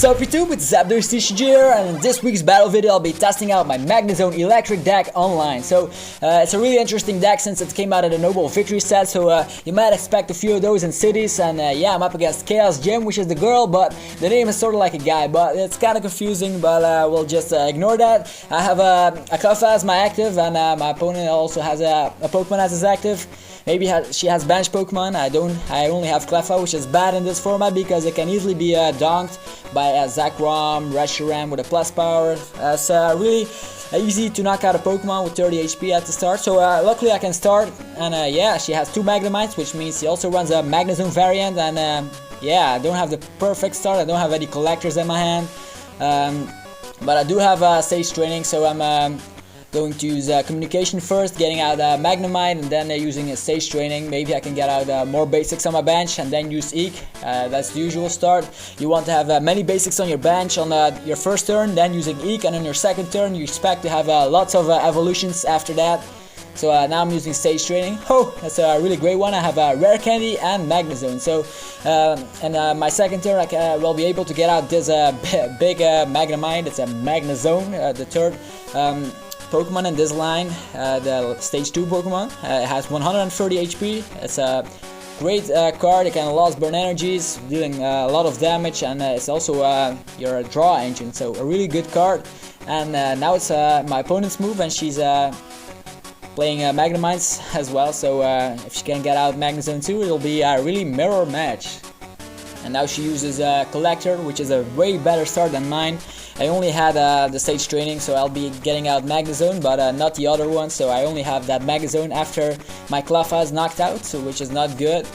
Sup YouTube, it's ZapdosTCG here, and in this week's battle video I'll be testing out my Magnezone Eelektrik deck online. So it's a really interesting deck since it came out of the Noble Victory set, so you might expect a few of those in cities, and yeah, I'm up against Chaos Jim, which is the girl, but the name is sort of like a guy, but it's kind of confusing, but we'll just ignore that. I have a Cleffa as my active, and my opponent also has a Pokemon as his active. Maybe she has bench Pokemon. I only have Cleffa, which is bad in this format because it can easily be donked by Zekrom, Reshiram with a plus power. It's really easy to knock out a Pokemon with 30 HP at the start. So luckily I can start, and yeah, she has 2 Magnemites, which means she also runs a Magnezone variant, and yeah, I don't have the perfect start. I don't have any collectors in my hand, but I do have stage training, so I'm going to use communication first, getting out Magnemite, and then using stage training. Maybe I can get out more basics on my bench and then use Eek. That's the usual start. You want to have many basics on your bench on your first turn, then using Eek, and on your second turn you expect to have lots of evolutions after that. So now I'm using stage training. Oh, that's a really great one. I have Rare Candy and Magnezone. So my second turn I will be able to get out this big Magnemite. It's a Magnezone, the third Pokemon in this line, the stage 2 Pokemon. It has 130 HP. It's a great card. It can loss burn energies, dealing a lot of damage, and it's also your draw engine, so a really good card. And now it's my opponent's move, and she's playing Magnemites as well, so if she can get out Magnezone too, it'll be a really mirror match. And now she uses Collector, which is a way better start than mine. I only had the stage training, so I'll be getting out Magnezone, but not the other one, so I only have that Magnezone after my Cleffa is knocked out, so which is not good.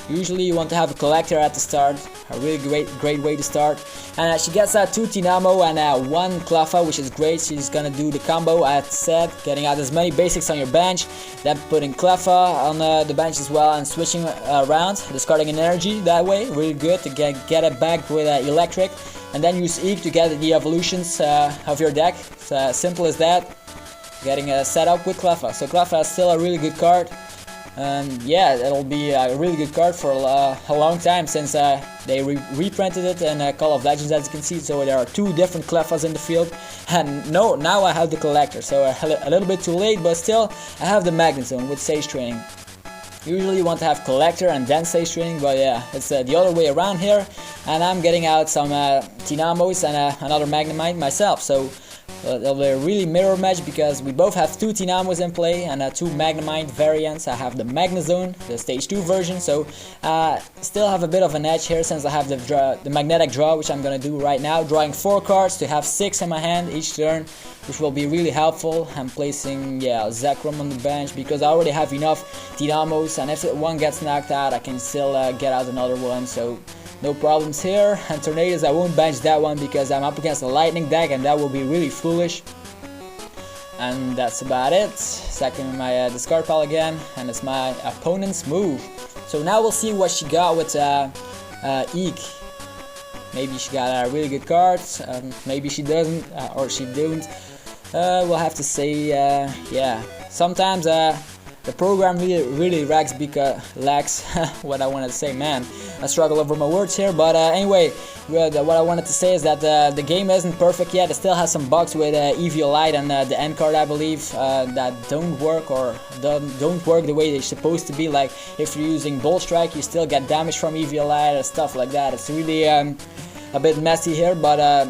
Usually you want to have a Collector at the start, a really great way to start. And she gets 2 Tinamo and 1 Cleffa, which is great. She's gonna do the combo as said, getting out as many basics on your bench, then putting Cleffa on the bench as well, and switching around, discarding an energy that way. Really good to get it back with Eelektrik, and then use Eek to get the evolutions of your deck. It's as simple as that, getting set up with Cleffa. So Cleffa is still a really good card. And yeah, it'll be a really good card for a long time, since they reprinted it in Call of Legends, as you can see. So there are 2 different Cleffas in the field, and now I have the Collector, so a little bit too late, but still I have the Magnezone with stage training. Usually you want to have Collector and then stage training, but yeah, it's the other way around here, and I'm getting out some Tinamos and another Magnemite myself. So it'll be a really mirror match because we both have 2 Tinamos in play and 2 Magnemite variants. I have the Magnezone, the stage 2 version, so still have a bit of an edge here since I have the magnetic draw, which I'm gonna do right now, drawing 4 cards to have 6 in my hand each turn, which will be really helpful. I'm placing Zekrom on the bench because I already have enough Tinamos, and if one gets knocked out I can still get out another one, so no problems here. And Tornadoes, I won't bench that one because I'm up against a lightning deck, and that will be really foolish. And that's about it. Second my discard pile again, and it's my opponent's move. So now we'll see what she got with Eek. Maybe she got a really good card, maybe she doesn't, or she don't. We'll have to say, yeah. Sometimes the program really lacks what I wanted to say, man. I struggle over my words here, but anyway, what I wanted to say is that the game isn't perfect yet. It still has some bugs with Eviolite and the end card, I believe, that don't work, or don't work the way they're supposed to be. Like if you're using Bolt Strike, you still get damage from Eviolite and stuff like that. It's really a bit messy here, but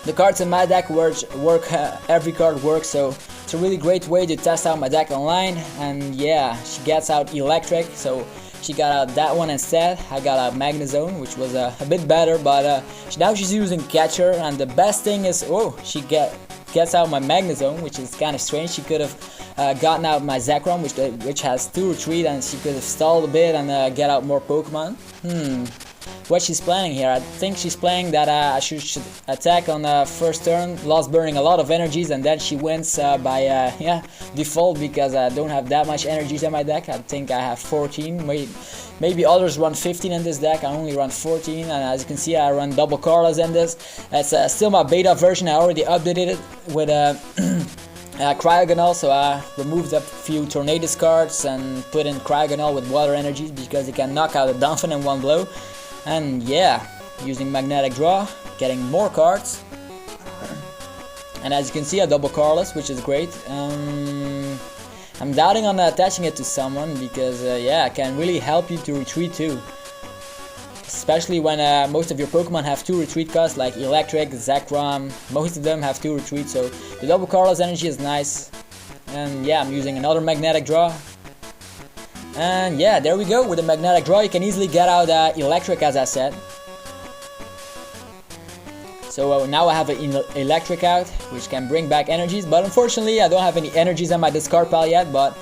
the cards in my deck work. Every card works, so it's a really great way to test out my deck online. And yeah, she gets out Eelektrik, so she got out that one instead. I got out Magnezone, which was a bit better, but now she's using Catcher, and the best thing is, she gets out my Magnezone, which is kind of strange. She could have gotten out my Zekrom, which has 2 retreat, and she could have stalled a bit and get out more Pokemon. What she's planning here, I think she's planning that I should attack on the first turn, loss burning a lot of energies, and then she wins by default, because I don't have that much energies in my deck. I think I have 14, maybe others run 15 in this deck. I only run 14, and as you can see I run double Carlas in this. It's still my beta version. I already updated it with Cryogonal, so I removed a few Tornadoes cards and put in Cryogonal with water energies because it can knock out a Donphin in one blow. And yeah, using Magnetic Draw, getting more cards. And as you can see, a double colorless, which is great. I'm doubting on attaching it to someone because yeah, it can really help you to retreat too. Especially when most of your Pokemon have 2 retreat costs, like Eelektrik, Zekrom, most of them have 2 retreats, so the double colorless energy is nice. And yeah, I'm using another Magnetic Draw. And yeah, there we go. With the Magnetic Draw, you can easily get out Eelektrik, as I said. So now I have an Eelektrik out, which can bring back energies, but unfortunately I don't have any energies on my discard pile yet, but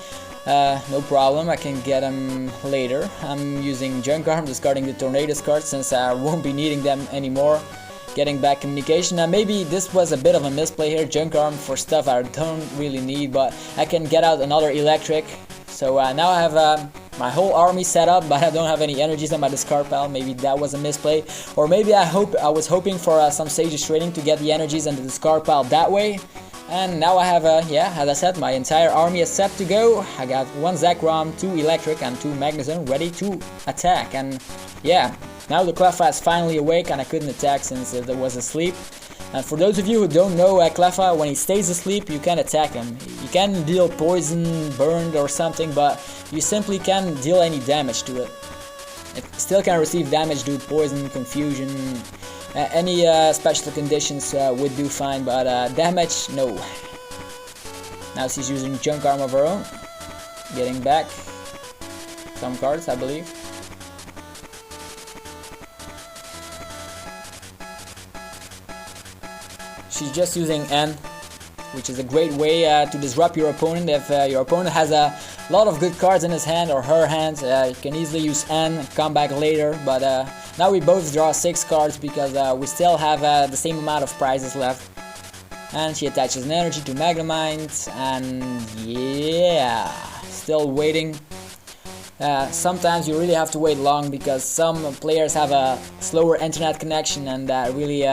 no problem, I can get them later. I'm using Junk Arm, discarding the Tornadus cards since I won't be needing them anymore. Getting back communication. Now maybe this was a bit of a misplay here, Junk Arm for stuff I don't really need, but I can get out another Eelektrik. So now I have my whole army set up, but I don't have any energies on my discard pile. Maybe that was a misplay, or maybe I was hoping for some Sage's Training to get the energies on the discard pile that way. And now I have yeah, as I said, my entire army is set to go. I got 1 Zekrom, 2 Eelektrik, and 2 Magnezone ready to attack. And yeah, now the Cleffa is finally awake, and I couldn't attack since it was asleep. And for those of you who don't know Cleffa, when he stays asleep, you can attack him. You can deal poison, burned or something, but you simply can't deal any damage to it. It still can receive damage due to poison, confusion, any special conditions would do fine, but damage, no. Now she's using Junk Arm of her own, getting back some cards, I believe. She's just using N, which is a great way to disrupt your opponent. If your opponent has a lot of good cards in his hand or her hand, you can easily use N, come back later. But now we both draw 6 cards because we still have the same amount of prizes left. And she attaches an energy to Magnemite, and yeah, still waiting. Sometimes you really have to wait long because some players have a slower internet connection, and that really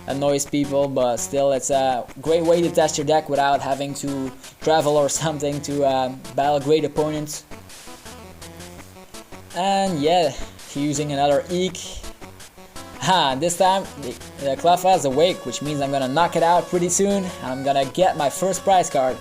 annoys people, but still it's a great way to test your deck without having to travel or something to battle great opponents. And yeah, using another Eek. This time the Cleffa is awake, which means I'm gonna knock it out pretty soon. I'm gonna get my first prize card.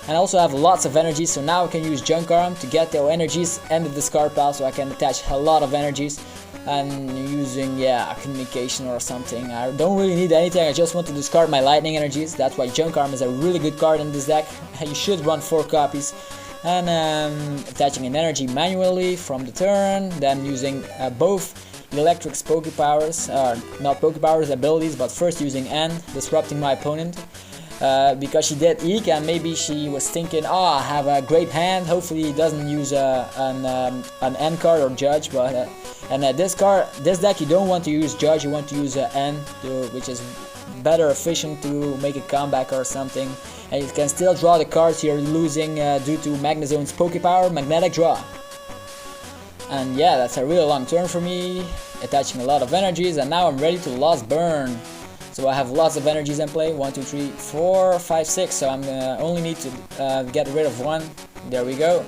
And I also have lots of energies, so now I can use Junk Arm to get their energies and the discard pile, so I can attach a lot of energies. And using, yeah, communication or something. I don't really need anything, I just want to discard my lightning energies. That's why Junk Arm is a really good card in this deck. You should run 4 copies. And attaching an energy manually from the turn, then using both Eelektrik Poke Powers, not Poke Powers abilities, but first using N, disrupting my opponent. Because she did Eek, and maybe she was thinking, oh, I have a great hand, hopefully he doesn't use an N card or Judge, but this deck you don't want to use Judge, you want to use N, which is better efficient to make a comeback or something. And you can still draw the cards you're losing due to Magnezone's Poke Power, Magnetic Draw. And yeah, that's a really long turn for me, attaching a lot of energies, and now I'm ready to Lost Burn. So I have lots of energies in play, 1, 2, 3, 4, 5, 6, so I'm only need to get rid of 1. There we go.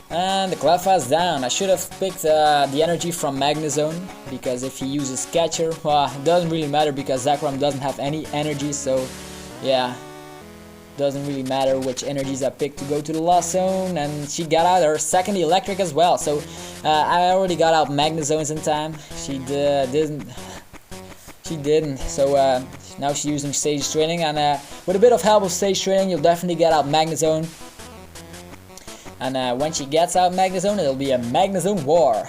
And the Cleffa is down. I should have picked the energy from Magnezone, because if he uses Catcher, well, it doesn't really matter because Zekrom doesn't have any energy, so yeah, doesn't really matter which energies I picked to go to the Lost Zone. And she got out her second Eelektrik as well, so I already got out Magnezones in time. She didn't, so now she's using Sage Training, and with a bit of help of Sage Training you'll definitely get out Magnezone. And when she gets out Magnezone, it'll be a Magnezone war.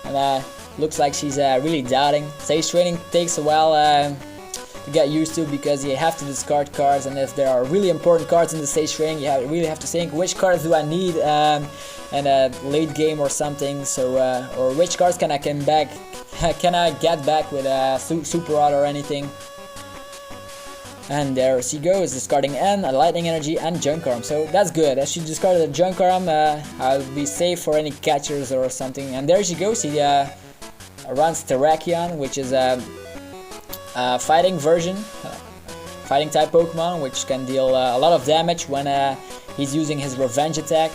And looks like she's really doubting. Sage Training takes a while to get used to, because you have to discard cards, and if there are really important cards in the Sage Training, you really have to think, which cards do I need in a late game or something, so or which cards can I get back with a Super Rod or anything. And there she goes, discarding N, a Lightning Energy, and Junk Arm. So that's good. As she discarded a Junk Arm, I'll be safe for any catchers or something. And there she goes. She runs Terrakion, which is a fighting version, fighting type Pokemon, which can deal a lot of damage when he's using his Revenge attack.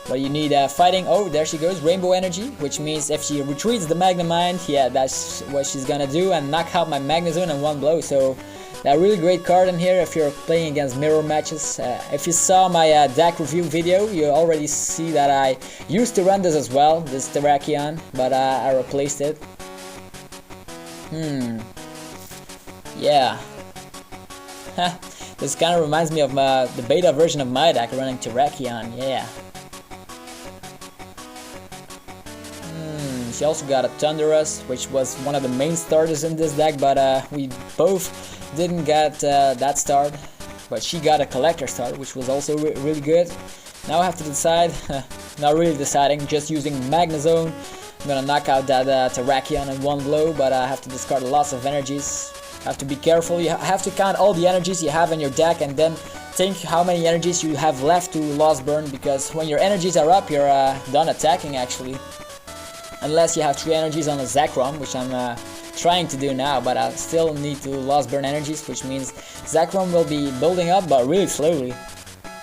But you need fighting. Oh, there she goes, Rainbow Energy, which means if she retreats the Magnemite, yeah, that's what she's gonna do, and knock out my Magnezone in one blow. So a really great card in here if you're playing against mirror matches. If you saw my deck review video, you already see that I used to run this as well, this Terrakion, but I replaced it. Yeah. This kind of reminds me of the beta version of my deck running Terrakion, yeah. She also got a Thunderous, which was one of the main starters in this deck, but we both didn't get that start. But she got a Collector start, which was also really good. Now I have to decide, not really deciding, just using Magnezone. I'm gonna knock out that Terrakion in one blow, but I have to discard lots of energies. Have to be careful. You have to count all the energies you have in your deck and then think how many energies you have left to lost burn, because when your energies are up, you're done attacking actually. Unless you have 3 energies on a Zekrom, which I'm trying to do now, but I still need to lost burn energies, which means Zekrom will be building up, but really slowly.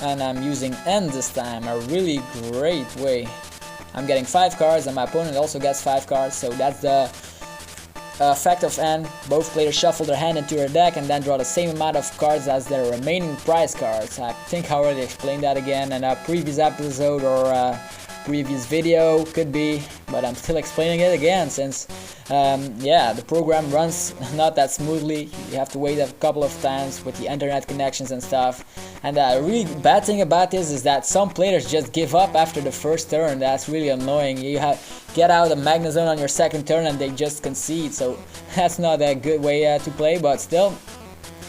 And I'm using End this time, a really great way. I'm getting 5 cards, and my opponent also gets 5 cards, so that's the effect of End. Both players shuffle their hand into their deck and then draw the same amount of cards as their remaining prize cards. I think I already explained that again in a previous episode or previous video, could be, but I'm still explaining it again since yeah, the program runs not that smoothly. You have to wait a couple of times with the internet connections and stuff. And the really bad thing about this is that some players just give up after the first turn. That's really annoying. You get out a Magnezone on your second turn and they just concede, so that's not a good way to play, but still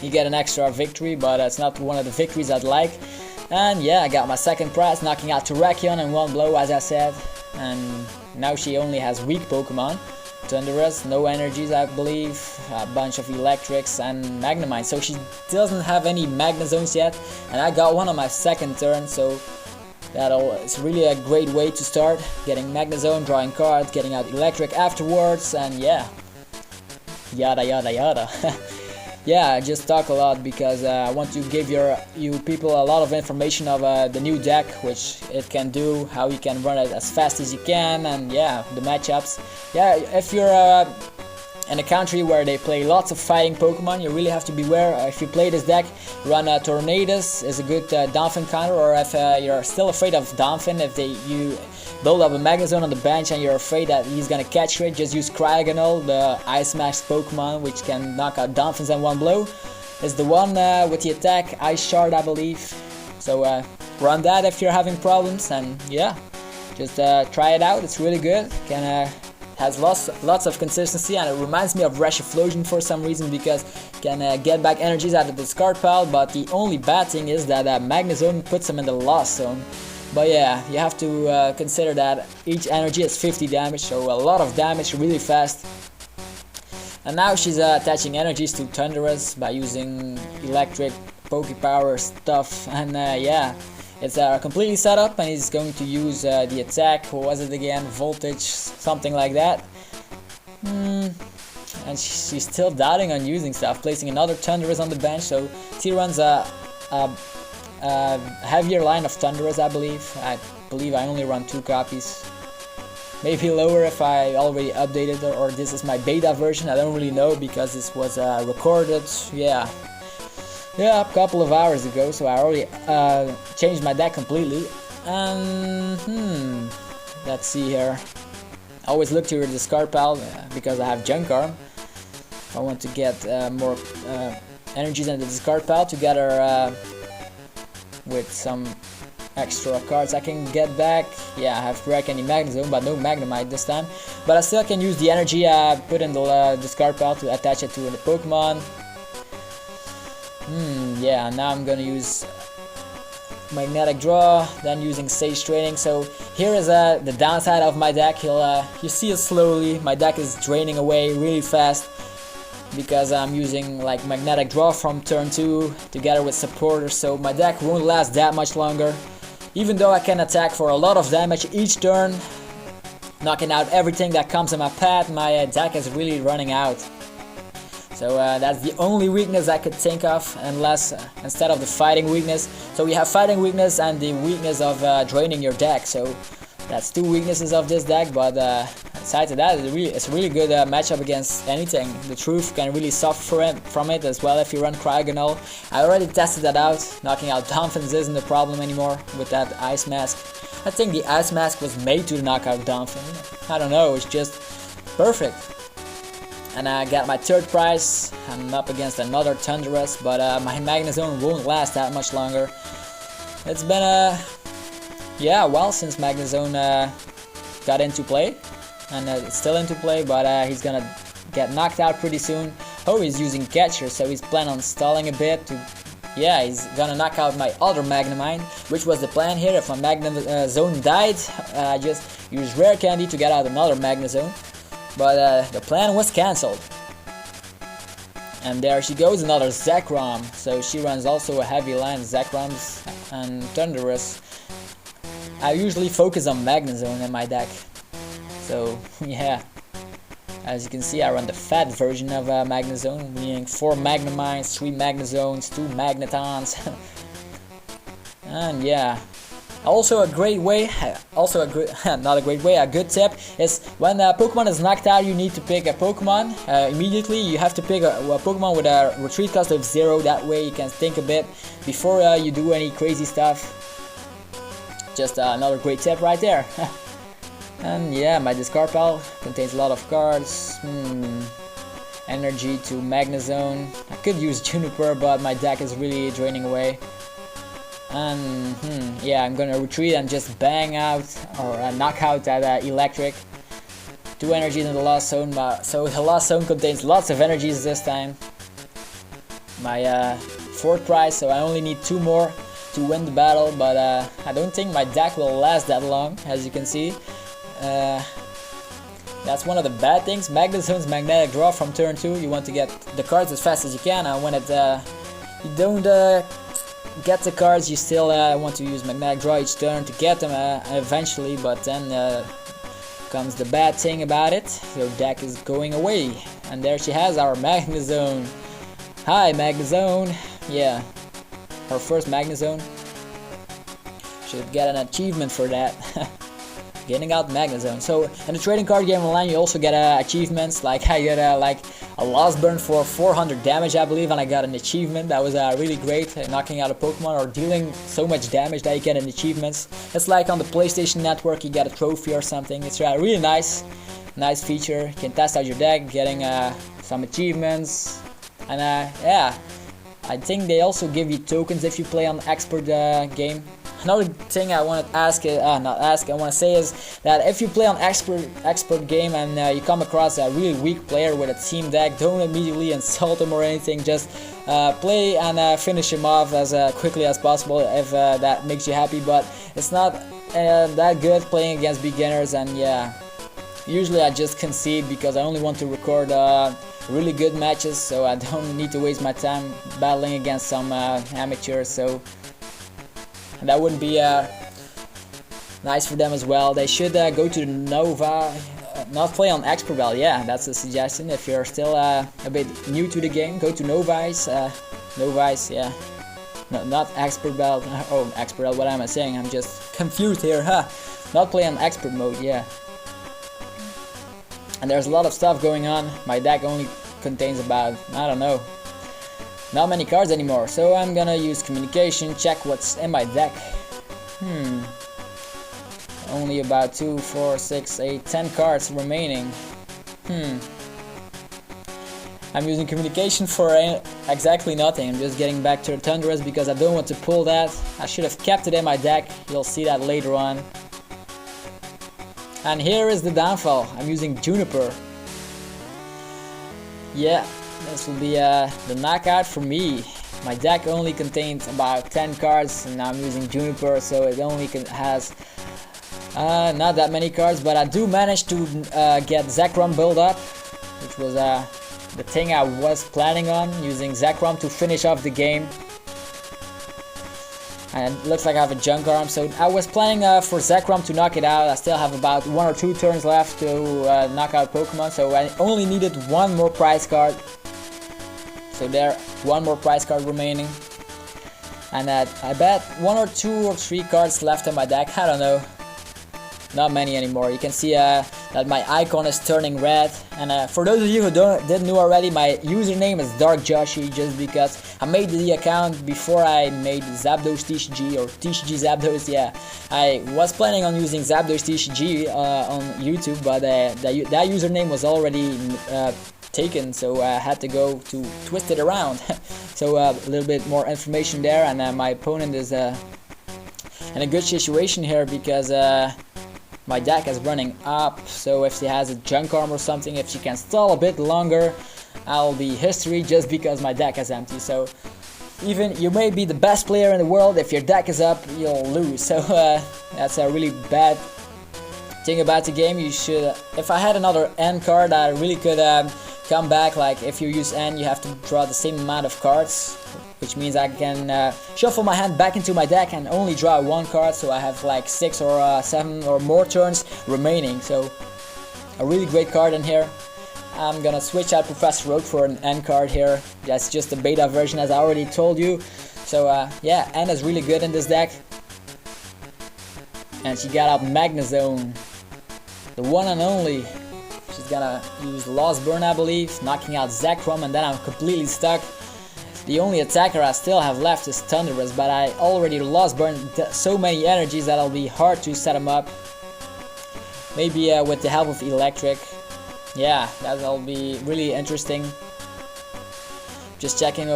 you get an extra victory, but it's not one of the victories I'd like. And yeah, I got my second prize, knocking out Terrakion in one blow, as I said. And now she only has weak Pokemon. Thunderous, no energies I believe, a bunch of Eelektriks and Magnemite. So she doesn't have any Magnezones yet. And I got one on my second turn, so it's really a great way to start. Getting Magnezone, drawing cards, getting out Eelektrik afterwards, and yeah. Yada yada yada. Yeah, I just talk a lot because I want to give you people a lot of information of the new deck, which it can do, how you can run it as fast as you can, and yeah, the matchups. Yeah, if you're in a country where they play lots of fighting Pokemon, you really have to beware. If you play this deck, run Tornadus is a good Donphin counter, or if you're still afraid of Donphin, if you build up a Magnezone on the bench and you're afraid that he's gonna catch it, just use Cryogonal, the Ice Max Pokemon, which can knock out Donphins in one blow. It's the one with the attack Ice Shard, I believe. So run that if you're having problems, and yeah, just try it out. It's really good. Has lots of consistency, and it reminds me of Reshiflosion for some reason, because can get back energies out of the discard pile. But the only bad thing is that Magnezone puts him in the lost zone. But yeah, you have to consider that each energy is 50 damage, so a lot of damage really fast. And now she's attaching energies to Thunderous by using Eelektrik, Pokepower stuff, and yeah, it's completely set up, and he's going to use the attack. What was it again? Voltage, something like that. And she's still doubting on using stuff, placing another Thunderous on the bench. So she runs a heavier line of Thunderous, I believe. I only run 2 copies. Maybe lower if I already updated it, or this is my beta version. I don't really know because this was recorded, yeah, a couple of hours ago. So I already changed my deck completely. And let's see here. I always look to your discard pile because I have Junk Arm. I want to get more energies in the discard pile together with some extra cards I can get back. Yeah, I have Wreck and Magnezone, but no Magnemite this time. But I still can use the energy I put in the discard pile to attach it to the Pokemon. Yeah, now I'm gonna use Magnetic Draw, then using Sage Training. So here is the downside of my deck. You see it slowly. My deck is draining away really fast, because I'm using like Magnetic Draw from turn 2 together with supporters, so my deck won't last that much longer. Even though I can attack for a lot of damage each turn, knocking out everything that comes in my path, my deck is really running out. So that's the only weakness I could think of, unless instead of the fighting weakness. So we have fighting weakness and the weakness of draining your deck. So that's two weaknesses of this deck, but aside to that, it's a really good matchup against anything. The Truth can really suffer from it as well if you run Cryogonal. I already tested that out. Knocking out Dolphins isn't a problem anymore with that Ice Mask. I think the Ice Mask was made to knock out Dolphin. I don't know, it's just perfect. And I got my third prize. I'm up against another Thunderous, but my Magnezone won't last that much longer. It's been a while since Magnezone got into play, and it's still into play, but he's gonna get knocked out pretty soon. Oh, he's using Catcher, so he's planning on stalling a bit to... Yeah, he's gonna knock out my other Magnemine, which was the plan here. If my Magnezone died, just use Rare Candy to get out another Magnezone. But the plan was cancelled. And there she goes, another Zekrom. So she runs also a heavy line, Zekroms and Thunderous. I usually focus on Magnezone in my deck. So yeah, as you can see, I run the fat version of Magnezone, meaning 4 Magnemines, 3 Magnezones, 2 Magnetons. And yeah. Also a great way, a good tip is when a Pokemon is knocked out, you need to pick a Pokemon immediately. You have to pick a Pokemon with a retreat cost of 0, that way you can think a bit before you do any crazy stuff. Just another great tip right there. And yeah, my discard pile contains a lot of cards. Energy to Magnezone. I could use Juniper, but my deck is really draining away. And yeah, I'm gonna retreat and just bang out or knock out that Eelektrik. 2 energies in the Lost Zone, so the Lost Zone contains lots of energies this time. My 4th prize, so I only need 2 more to win the battle, but I don't think my deck will last that long, as you can see. That's one of the bad things. Magnezone's magnetic draw from turn 2. You want to get the cards as fast as you can, and when you don't get the cards, you still want to use magnetic draw each turn to get them eventually, but then comes the bad thing about it. Your deck is going away. And there she has our Magnezone. Hi Magnezone. Yeah, her first Magnezone. Should get an achievement for that. Getting out Magnezone. So in the trading card game online, you also get achievements. Like I get like a Lost Burn for 400 damage, I believe, and I got an achievement. That was really great, knocking out a Pokemon or dealing so much damage that you get an achievements. It's like on the PlayStation Network, you get a trophy or something. It's really nice feature. You can test out your deck, getting some achievements, and yeah, I think they also give you tokens if you play on expert game. Another thing I want to ask, I want to say is that if you play on expert game and you come across a really weak player with a team deck, don't immediately insult him or anything. Just play and finish him off as quickly as possible if that makes you happy. But it's not that good playing against beginners, and yeah, usually I just concede because I only want to record really good matches, so I don't need to waste my time battling against some amateurs. So that wouldn't be nice for them as well. They should go to the Nova, not play on Expert Bell. Yeah, that's a suggestion. If you're still a bit new to the game, go to Novice. Novice, yeah. No, not Expert Bell. Oh, Expert Bell, what am I saying? I'm just confused here, huh? Not play on Expert mode, yeah. And there's a lot of stuff going on. My deck only contains about, I don't know, not many cards anymore, so I'm gonna use communication, check what's in my deck. Only about 2, 4, 6, 8, 10 cards remaining. I'm using communication for exactly nothing. I'm just getting back to the Thunderous because I don't want to pull that. I should have kept it in my deck. You'll see that later on. And here is the downfall. I'm using Juniper. Yeah. This will be the knockout for me. My deck only contains about 10 cards, and now I'm using Juniper, so it only has not that many cards, but I do manage to get Zekrom build up, which was the thing I was planning on, using Zekrom to finish off the game. And it looks like I have a junk arm, so I was planning for Zekrom to knock it out. I still have about 1 or 2 turns left to knock out Pokemon, so I only needed 1 more prize card. So there, one more prize card remaining. And I bet 1 or 2 or 3 cards left in my deck, I don't know. Not many anymore. You can see that my icon is turning red. And for those of you who didn't know already, my username is DarkJoshi, just because I made the account before I made ZapdosTCG or TCG Zapdos. Yeah, I was planning on using ZapdosTCG on YouTube, but that username was already taken, so I had to go to twist it around. So a little bit more information there, and my opponent is in a good situation here because my deck is running up. So if she has a junk arm or something, if she can stall a bit longer, I'll be history just because my deck is empty. So even you may be the best player in the world, if your deck is up, you'll lose. So that's a really bad thing about the game. You should, if I had another N card, I really could come back. Like if you use N, you have to draw the same amount of cards, which means I can shuffle my hand back into my deck and only draw 1 card, so I have like 6 or 7 or more turns remaining. So a really great card in here. I'm gonna switch out Professor Oak for an N card here. That's just the beta version, as I already told you. So yeah, N is really good in this deck. And she got out Magnezone, the one and only. She's gonna use Lost Burn, I believe, knocking out Zekrom, and then I'm completely stuck. The only attacker I still have left is Thunderous, but I already lost burn so many energies that it'll be hard to set him up. Maybe with the help of Eelektrik. Yeah, that'll be really interesting. Just checking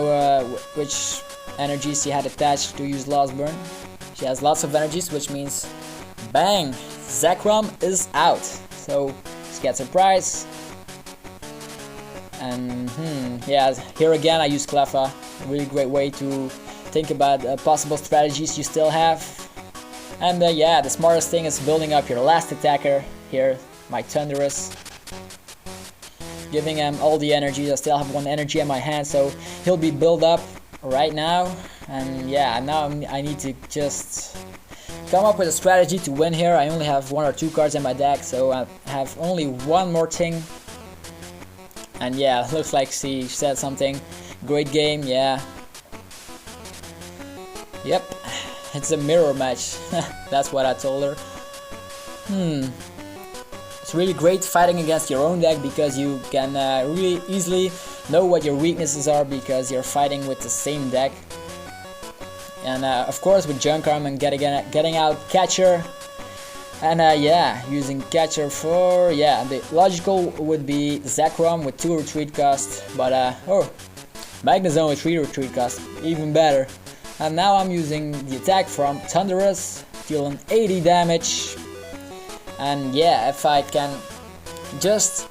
which energies she had attached to use Lost Burn. She has lots of energies, which means bang! Zekrom is out. So she gets a prize. And yeah, here again I use Cleffa. A really great way to think about possible strategies you still have. And yeah, the smartest thing is building up your last attacker here, my Thunderous. Giving him all the energy. I still have 1 energy in my hand, so he'll be built up right now. And yeah, now I need to just come up with a strategy to win here. I only have 1 or 2 cards in my deck, so I have only 1 more thing. And yeah, looks like she said something. Great game, yeah. Yep, it's a mirror match. That's what I told her. It's really great fighting against your own deck because you can really easily know what your weaknesses are because you're fighting with the same deck. And of course with Junk Arm and getting out Catcher. And yeah, using Catcher for, yeah, the logical would be Zekrom with 2 retreat cost, but oh, Magnezone with 3 retreat cost, even better. And now I'm using the attack from Thunderous, dealing 80 damage. And yeah, if I can just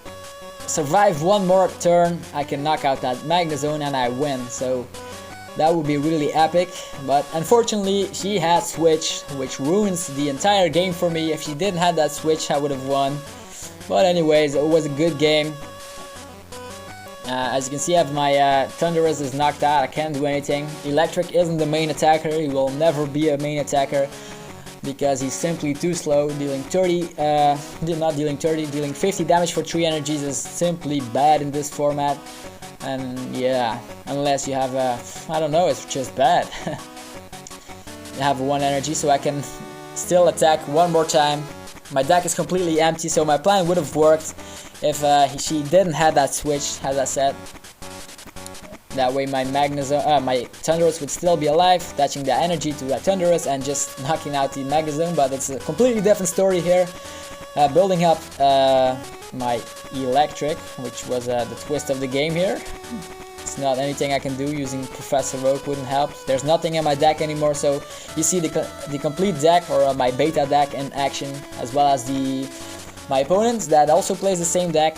survive 1 more turn, I can knock out that Magnezone and I win. So that would be really epic, but unfortunately she has Switch, which ruins the entire game for me. If she didn't have that Switch, I would have won. But anyways, it was a good game. As you can see, I have my Thunderous is knocked out, I can't do anything. Eelektrik isn't the main attacker, he will never be a main attacker because he's simply too slow. Dealing 50 damage for 3 energies is simply bad in this format. And yeah, unless you have I don't know, it's just bad. I have 1 energy, so I can still attack 1 more time. My deck is completely empty, so my plan would have worked if she didn't have that Switch, as I said. That way my my Thunderous would still be alive, attaching the energy to that Thunderous and just knocking out the Magnezone, but it's a completely different story here. Building up my Eelektrik, which was the twist of the game here. It's not anything I can do, using Professor Oak wouldn't help. There's nothing in my deck anymore, so you see the complete deck, or my beta deck in action, as well as my opponent that also plays the same deck,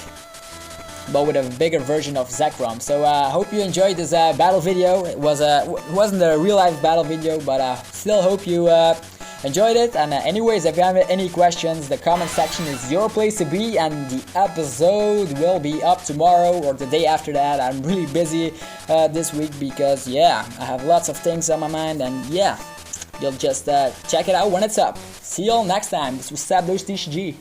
but with a bigger version of Zekrom. So I hope you enjoyed this battle video. It wasn't a real life battle video, but I still hope you enjoyed it. And anyways, if you have any questions, the comment section is your place to be, and the episode will be up tomorrow or the day after that. I'm really busy this week because yeah, I have lots of things on my mind, and yeah, you'll just check it out when it's up. See y'all next time. This was ZapdosTCG.